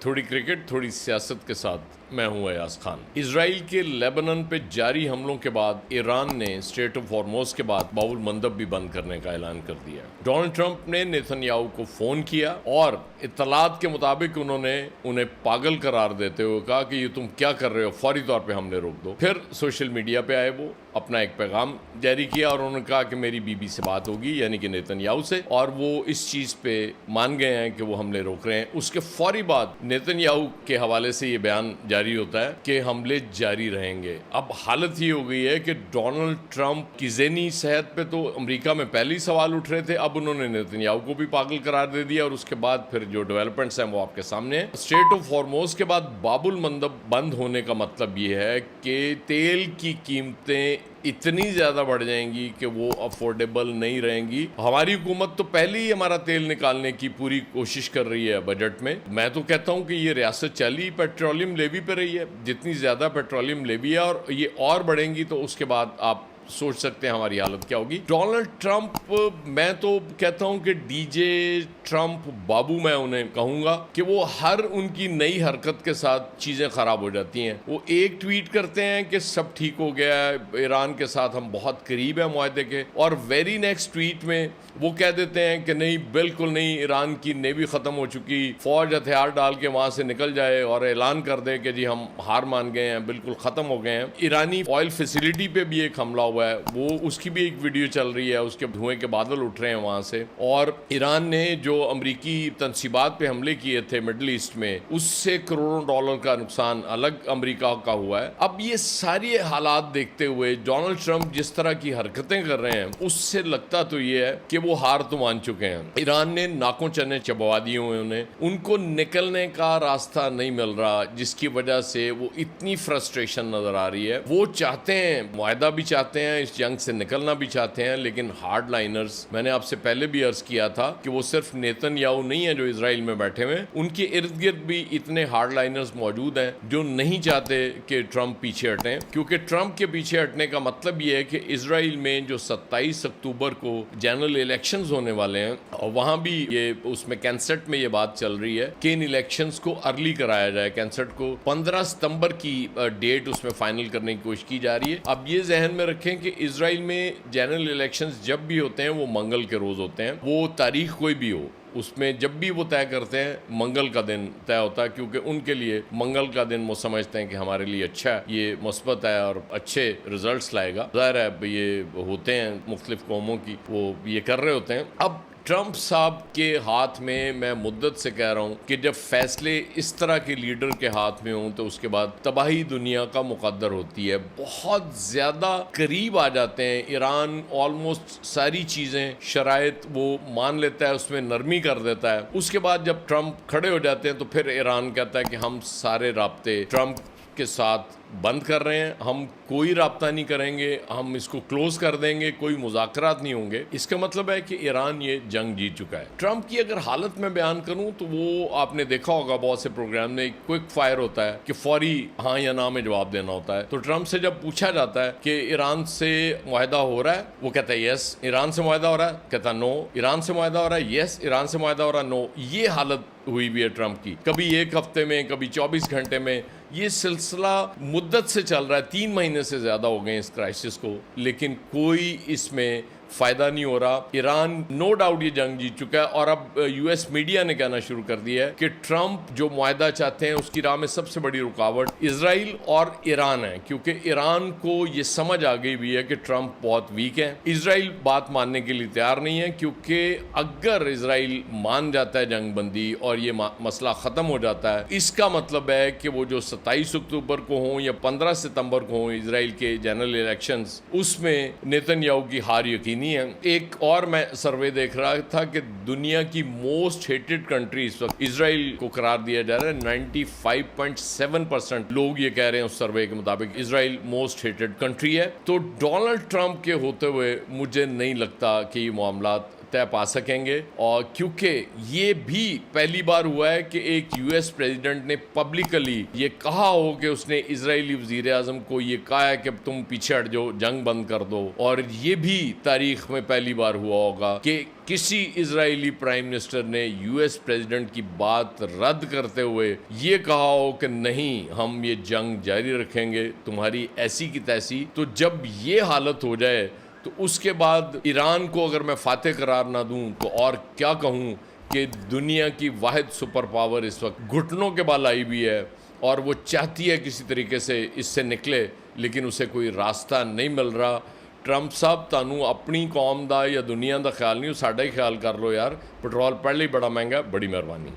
تھوڑی کرکٹ تھوڑی سیاست کے ساتھ میں ہوں ایاز خان۔ اسرائیل کے لیبنان پہ جاری حملوں کے بعد ایران نے اسٹریٹ آف ہارموز کے بعد باب المندب بھی بند کرنے کا اعلان کر دیا۔ ڈونلڈ ٹرمپ نے نیتن یاہو کو فون کیا اور اطلاعات کے مطابق انہیں پاگل قرار دیتے ہوئے کہا کہ یہ تم کیا کر رہے ہو، فوری طور پہ حملے روک دو۔ پھر سوشل میڈیا پہ آئے، وہ اپنا ایک پیغام جاری کیا اور انہوں نے کہا کہ میری بی بی سے بات ہوگی، یعنی کہ نیتن یاہو سے، اور وہ اس چیز پہ مان گئے ہیں کہ وہ حملے روک رہے ہیں۔ اس کے فوری بعد نیتن یاہو کے حوالے سے یہ بیان جاری ہوتا ہے کہ حملے جاری رہیں گے۔ اب حالت یہ ہو گئی ہے کہ ڈونلڈ ٹرمپ کی ذہنی صحت پہ تو امریکہ میں پہلے ہی سوال اٹھ رہے تھے، اب انہوں نے نیتن یاہو کو بھی پاگل قرار دے دیا، اور اس کے بعد پھر جو ڈیولپمنٹس ہیں وہ آپ کے سامنے ہیں۔ اسٹریٹ آف ہارموز کے بعد باب المندب بند ہونے کا مطلب یہ ہے کہ تیل کی قیمتیں اتنی زیادہ بڑھ جائیں گی کہ وہ افورڈیبل نہیں رہیں گی۔ ہماری حکومت تو پہلے ہی ہمارا تیل نکالنے کی پوری کوشش کر رہی ہے بجٹ میں تو کہتا ہوں کہ یہ ریاست چلی پیٹرولیم لیوی پہ رہی ہے، جتنی زیادہ پیٹرولیم لیوی ہے اور یہ اور بڑھیں گی تو اس کے بعد آپ سوچ سکتے ہیں ہماری حالت کیا ہوگی۔ ڈونلڈ ٹرمپ، میں تو کہتا ہوں کہ ڈی جے ٹرمپ بابو میں انہیں کہوں گا کہ وہ ہر ان کی نئی حرکت کے ساتھ چیزیں خراب ہو جاتی ہیں۔ وہ ایک ٹویٹ کرتے ہیں کہ سب ٹھیک ہو گیا ہے، ایران کے ساتھ ہم بہت قریب ہیں معاہدے کے، اور ویری نیکسٹ ٹویٹ میں وہ کہہ دیتے ہیں کہ نہیں، بالکل نہیں، ایران کی نیوی ختم ہو چکی، فوج ہتھیار ڈال کے وہاں سے نکل جائے اور اعلان کر دے کہ جی ہم ہار مان گئے ہیں، بالکل ختم ہو گئے ہیں۔ ایرانی آئل فیسیلٹی پہ بھی ایک حملہ ہوا ہے، وہ اس کی بھی ایک ویڈیو چل رہی ہے، اس کے دھوئیں کے بادل اٹھ رہے ہیں وہاں سے۔ اور ایران نے جو امریکی تنصیبات پہ حملے کیے تھے مڈل ایسٹ میں، اس سے کروڑوں ڈالر کا نقصان الگ امریکہ کا ہوا ہے۔ اب یہ ساری حالات دیکھتے ہوئے ڈونلڈ ٹرمپ جس طرح کی حرکتیں کر رہے ہیں، اس سے لگتا تو یہ ہے کہ وہ ہار تو مان چکے ہیں۔ ایران نے ناکوں چنے چبوا دیے ہوئے انہیں، ان کو نکلنے کا راستہ نہیں مل رہا، جس کی وجہ سے وہ اتنی فرسٹریشن نظر آ رہی ہے۔ وہ چاہتے ہیں، معاہدہ بھی چاہتے ہیں، اس جنگ سے نکلنا بھی چاہتے ہیں، لیکن ہارڈ لائنرز، میں نے آپ سے پہلے بھی عرض کیا تھا کہ وہ صرف نیتن یاہو نہیں ہیں جو اسرائیل میں بیٹھے ہوئے، ان کے ارد گرد بھی اتنے ہارڈ لائنرز موجود ہیں جو نہیں چاہتے کہ ٹرمپ پیچھے ہٹیں، کیونکہ ٹرمپ کے پیچھے ہٹنے کا مطلب یہ ہے کہ اسرائیل میں جو 27 اکتوبر کو جنرل الیکشنز ہونے والے ہیں، اور وہاں بھی یہ اس میں کینسٹ میں یہ بات چل رہی ہے کہ ان الیکشنز کو ارلی کرایا جائے۔ کینسٹ کو 15 ستمبر کی ڈیٹ اس میں فائنل کرنے کی کوشش کی جا رہی ہے۔ اب یہ ذہن میں رکھیں کہ اسرائیل میں جنرل الیکشنز جب بھی ہوتے ہیں وہ منگل کے روز ہوتے ہیں، وہ تاریخ کوئی بھی ہو، اس میں جب بھی وہ طے کرتے ہیں منگل کا دن طے ہوتا ہے، کیونکہ ان کے لیے منگل کا دن وہ سمجھتے ہیں کہ ہمارے لیے اچھا ہے، یہ مثبت ہے اور اچھے ریزلٹس لائے گا۔ ظاہر ہے یہ ہوتے ہیں مختلف قوموں کی، وہ یہ کر رہے ہوتے ہیں۔ اب ٹرمپ صاحب کے ہاتھ میں مدت سے کہہ رہا ہوں کہ جب فیصلے اس طرح کے لیڈر کے ہاتھ میں ہوں تو اس کے بعد تباہی دنیا کا مقدر ہوتی ہے۔ بہت زیادہ قریب آ جاتے ہیں، ایران آلموسٹ ساری چیزیں، شرائط وہ مان لیتا ہے، اس میں نرمی کر دیتا ہے۔ اس کے بعد جب ٹرمپ کھڑے ہو جاتے ہیں تو پھر ایران کہتا ہے کہ ہم سارے رابطے ٹرمپ کے ساتھ بند کر رہے ہیں، ہم کوئی رابطہ نہیں کریں گے، ہم اس کو کلوز کر دیں گے، کوئی مذاکرات نہیں ہوں گے۔ اس کا مطلب ہے کہ ایران یہ جنگ جیت چکا ہے۔ ٹرمپ کی اگر حالت میں بیان کروں تو وہ آپ نے دیکھا ہوگا بہت سے پروگرام میں کوئک فائر ہوتا ہے کہ فوری ہاں یا نہ میں جواب دینا ہوتا ہے۔ تو ٹرمپ سے جب پوچھا جاتا ہے کہ ایران سے معاہدہ ہو رہا ہے، وہ کہتا ہے یس۔ ایران سے معاہدہ ہو رہا ہے، کہتا نو۔ ایران سے معاہدہ ہو رہا ہے، یس۔ ایران سے معاہدہ ہو رہا ہے، نو۔ یہ حالت ہوئی بھی ہے ٹرمپ کی، کبھی ایک ہفتے میں، کبھی 24 گھنٹے میں۔ یہ سلسلہ مدت سے چل رہا ہے، 3 مہینے سے زیادہ ہو گئے اس کرائسس کو، لیکن کوئی اس میں فائدہ نہیں ہو رہا۔ ایران نو ڈاؤٹ یہ جنگ جیت چکا ہے، اور اب یو ایس میڈیا نے کہنا شروع کر دیا ہے کہ ٹرمپ جو معاہدہ چاہتے ہیں اس کی راہ میں سب سے بڑی رکاوٹ اسرائیل اور ایران ہے، کیونکہ ایران کو یہ سمجھ آ گئی بھی ہے کہ ٹرمپ بہت ویک ہے۔ اسرائیل بات ماننے کے لیے تیار نہیں ہے، کیونکہ اگر اسرائیل مان جاتا ہے جنگ بندی اور یہ مسئلہ ختم ہو جاتا ہے، اس کا مطلب ہے کہ وہ جو 27 اکتوبر کو ہوں یا 15 ستمبر کو ہوں اسرائیل کے جنرل الیکشنز، اس میں نیتن یاہو کی ہار یقینی ہے۔ ایک اور میں سروے دیکھ رہا تھا کہ دنیا کی موسٹ ہیٹڈ کنٹری اس وقت اسرائیل کو قرار دیا جا رہا ہے۔ 95.7% لوگ یہ کہہ رہے ہیں اس سروے کے مطابق اسرائیل موسٹ ہیٹڈ کنٹری ہے۔ تو ڈونلڈ ٹرمپ کے ہوتے ہوئے مجھے نہیں لگتا کہ یہ معاملات طے پا سکیں گے. اور کیونکہ یہ بھی پہلی بار ہوا ہے کہ ایک یو ایس پریزیڈنٹ نے پبلکلی یہ کہا ہو کہ اس نے اسرائیلی وزیر اعظم کو یہ کہا ہے کہ تم پیچھے ہٹ جاؤ, جنگ بند کر دو. اور یہ بھی تاریخ میں پہلی بار ہوا ہوگا کہ کسی اسرائیلی پرائم منسٹر نے یو ایس پریزیڈنٹ کی بات رد کرتے ہوئے یہ کہا ہو کہ نہیں, ہم یہ جنگ جاری رکھیں گے, تمہاری ایسی کی تیسی. تو جب یہ حالت ہو جائے تو اس کے بعد ایران کو اگر میں فاتح قرار نہ دوں تو اور کیا کہوں کہ دنیا کی واحد سپر پاور اس وقت گھٹنوں کے بال آئی بھی ہے اور وہ چاہتی ہے کسی طریقے سے اس سے نکلے, لیکن اسے کوئی راستہ نہیں مل رہا. ٹرمپ صاحب تانوں اپنی قوم دا یا دنیا دا خیال نہیں, ساڈا ہی خیال کر لو یار. پٹرول پہلے ہی بڑا مہنگا, بڑی مہربانی.